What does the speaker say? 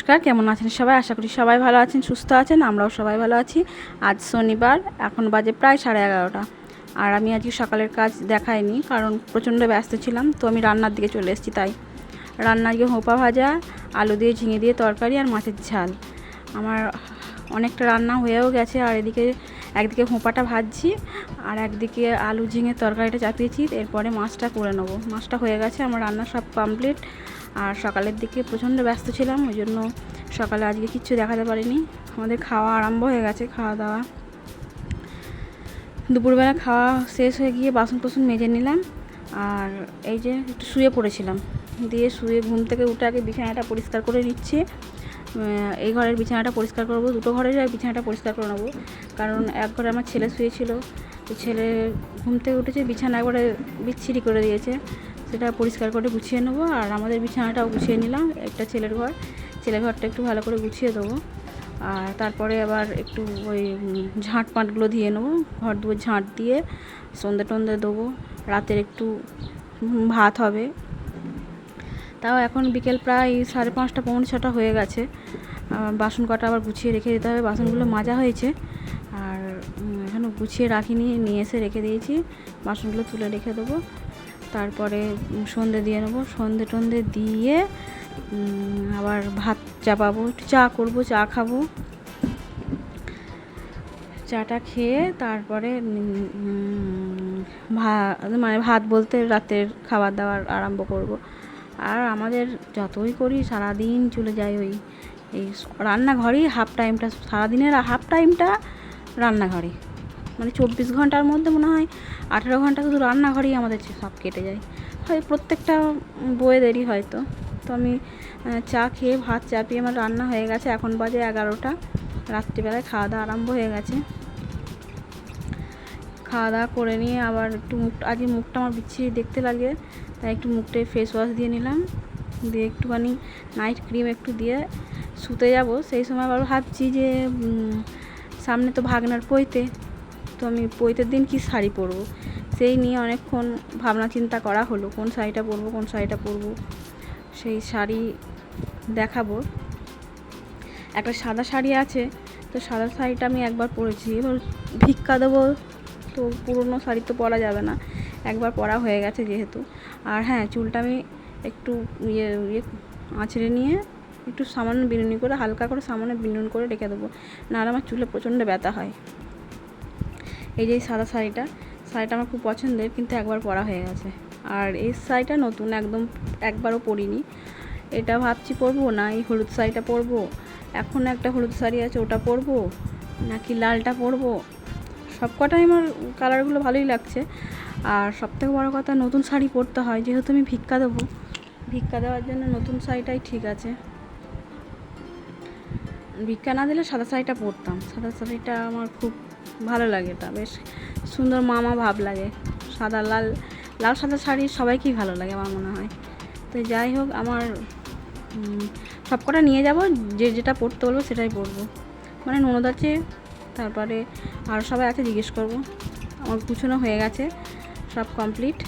নমস্কার, কেমন আছেন সবাই? আশা করি সবাই ভালো আছেন, সুস্থ আছেন। আমরাও সবাই ভালো আছি। আজ শনিবার, এখন বাজে প্রায় 11:30। আর আমি আজকে সকালের কাজ দেখাইনি, কারণ প্রচণ্ড ব্যস্ত ছিলাম। তো আমি রান্নার দিকে চলে এসেছি। তাই রান্না আজকে হোপা ভাজা, আলু দিয়ে ঝিঙে দিয়ে তরকারি আর মাছের ঝাল। আমার অনেকটা রান্না হয়েও গেছে। আর একদিকে হোপাটা ভাজছি, আর একদিকে আলু ঝিঙে তরকারিটা চাপিয়েছি। এরপরে মাছটা করে নেবো। মাছটা হয়ে গেছে, আমার রান্না সব কমপ্লিট। আর সকালের দিকে প্রচণ্ড ব্যস্ত ছিলাম, ওই জন্য সকালে আজকে কিচ্ছু দেখাতে পারিনি। আমাদের খাওয়া আরম্ভ হয়ে গেছে, খাওয়া দাওয়া। দুপুরবেলা খাওয়া শেষ হয়ে গিয়ে বাসন কোসন মেজে নিলাম। আর এই যে একটু শুয়ে পড়েছিলাম, দিয়ে শুয়ে ঘুম থেকে উঠে আগে বিছানাটা পরিষ্কার করে নিচ্ছি। এই ঘরের বিছানাটা পরিষ্কার করবো, দুটো ঘরের বিছানাটা পরিষ্কার করে নেবো। কারণ এক ঘরে আমার ছেলে শুয়েছিল, তো ছেলে ঘুম থেকে উঠেছে, বিছানা একবারে বিচ্ছিরি করে দিয়েছে। সেটা পরিষ্কার করে গুছিয়ে নেবো। আর আমাদের বিছানাটাও গুছিয়ে নিলাম। একটা ছেলের ঘরটা একটু ভালো করে গুছিয়ে দেবো। আর তারপরে আবার একটু ওই ঝাঁট পাটগুলো দিয়ে নেবো, ঘর দুয়ার ঝাঁট দিয়ে সন্ধে টন্ধে দেবো। রাতের একটু ভাত হবে। তাও এখন বিকেল প্রায় 5:30 পৌনে 6টা হয়ে গেছে। বাসন কটা আবার গুছিয়ে রেখে দিতে হবে। বাসনগুলো মাজা হয়েছে, আর এখনও গুছিয়ে রাখিনি, নিয়ে এসে রেখে দিয়েছি। বাসনগুলো তুলে রেখে দেবো। তারপরে সন্ধে দিয়ে নেবো। সন্ধে টন্ধে দিয়ে আবার ভাত চাপাবো, একটু চা করবো, চা খাবো। চাটা খেয়ে তারপরে ভাত বলতে রাতের খাবার দাবার আরম্ভ করব। আর আমাদের যতই করি সারাদিন চলে যায় এই রান্নাঘরেই সারাদিনের হাফ টাইমটা রান্নাঘরে। মানে 24 ঘন্টার মধ্যে মনে হয় 18 ঘন্টা শুধু রান্নাঘরেই আমাদের সব কেটে যায়। হয় প্রত্যেকটা বউয়েদেরই হয়তো। তো আমি চা খেয়ে ভাত চাপিয়ে আমার রান্না হয়ে গেছে। এখন বাজে 11টা। রাত্রিবেলায় খাওয়া দাওয়া আরম্ভ হয়ে গেছে। খাওয়া দাওয়া করে নিয়ে আবার একটু আজকে মুখটা আমার বিচ্ছিরি দেখতে লাগে, তাই একটু মুখটায় ফেস ওয়াশ দিয়ে নিলাম। দিয়ে একটুখানি নাইট ক্রিম একটু দিয়ে শুতে যাব। সেই সময় আবার ভাবছি যে সামনে তো ভাগনার পৈতে, তো আমি পৈতের দিন কি শাড়ি পরবো, সেই নিয়ে অনেকক্ষণ ভাবনা চিন্তা করা হলো। কোন শাড়িটা পরবো। সেই শাড়ি দেখাবো। একটা সাদা শাড়ি আছে, তো সাদা শাড়িটা আমি একবার পরেছি, এবার ভিক্ষা দেবো। তো পুরনো শাড়ি তো পরা যাবে না, একবার পরা হয়ে গেছে যেহেতু। আর হ্যাঁ, চুলটা আমি একটু আঁচড়ে নিয়ে একটু সামান্য বিনুনি করে, হালকা করে সামান্য বিনুন করে রেখে দেবো, নাহলে আমার চুলে প্রচণ্ড ব্যথা হয়। এই যে সাদা শাড়িটা আমার খুব পছন্দের, কিন্তু একবার পরা হয়ে গেছে। আর এই শাড়িটা নতুন, একদম একবারও পরিনি। এটা ভাবছি পরবো না এই হলুদ শাড়িটা পরবো। এখন একটা হলুদ শাড়ি আছে, ওটা পরবো নাকি লালটা পরবো। সব কটাই আমার কালারগুলো ভালোই লাগছে। আর সবথেকে বড়ো কথা, নতুন শাড়ি পরতে হয়, যেহেতু আমি ভিক্ষা দেবো। ভিক্ষা দেওয়ার জন্য নতুন শাড়িটাই ঠিক আছে। ভিক্ষা না দিলে সাদা শাড়িটা পরতাম। সাদা শাড়িটা আমার খুব ভালো লাগে, এটা বেশ সুন্দর মামা ভাব লাগে। লাল সাদা শাড়ি সবাইকেই ভালো লাগে আমার মনে হয়। তো যাই হোক, আমার সব কটা নিয়ে যাব, যেটা পরতে বলবো সেটাই পরবো। মানে ননদ আছে, তারপরে আর সবাই আছে জিজ্ঞেস করবো। আমার গুছানো হয়ে গেছে, সব কমপ্লিট।